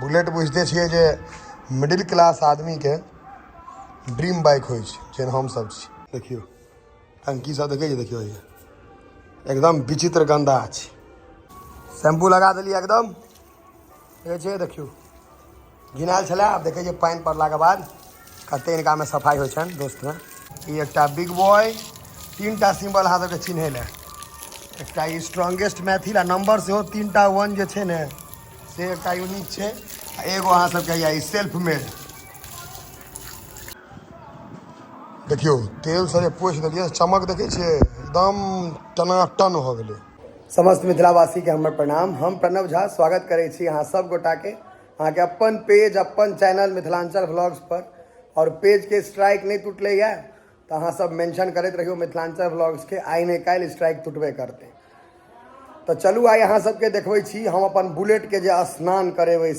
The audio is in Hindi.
बुलेट बुझते छियै जे मिडिल क्लास आदमी के ड्रीम बाइक होइ छै, जेहन हमसब छी। देखियौ टंकी सब देखै छियै, देखियौ ये एकदम विचित्र गंदा छै। शैम्पू लगा देलियै एकदम, देखै छियै, देखियौ घिनायल छलै। आब देखै छियै पानि पड़लाके बाद कते इनकामे सफाइ होइ छनि दोस्तमे। ई एकटा बिग बॉय, 3टा सिम्बल अहाँ सबके चिन्है लए, एकटा ई स्ट्रॉन्गेस्ट मैथिल आ नंबर सेहो 3टा 1 जे छै ने से एकटा यूनिक छै। आ एगो अहाँ सबके ई सेल्फ मेड, देखियौ तेल से जे पोछि देलियै चमक देखै छियै एकदम टनाटन हो गेलै। समस्त मिथिलावासीके हमर प्रणाम। हम प्रणव झा स्वागत करै छी अहाँ सब गोटाके अहाँके अपन पेज, अपन चैनल मिथिलांचल व्लॉग्स पर। और पेजके स्ट्राइक नहीं टूटलैए तऽ अहाँ सब मेंशन करैत रहियो मिथिलांचल व्लॉग्सके, आइ नहि काल्हि स्ट्राइक टूटबे करतै। तऽ चलू आइ अहाँ सबके देखबै छी हम अपन बुलेटके जे स्नान करेबै।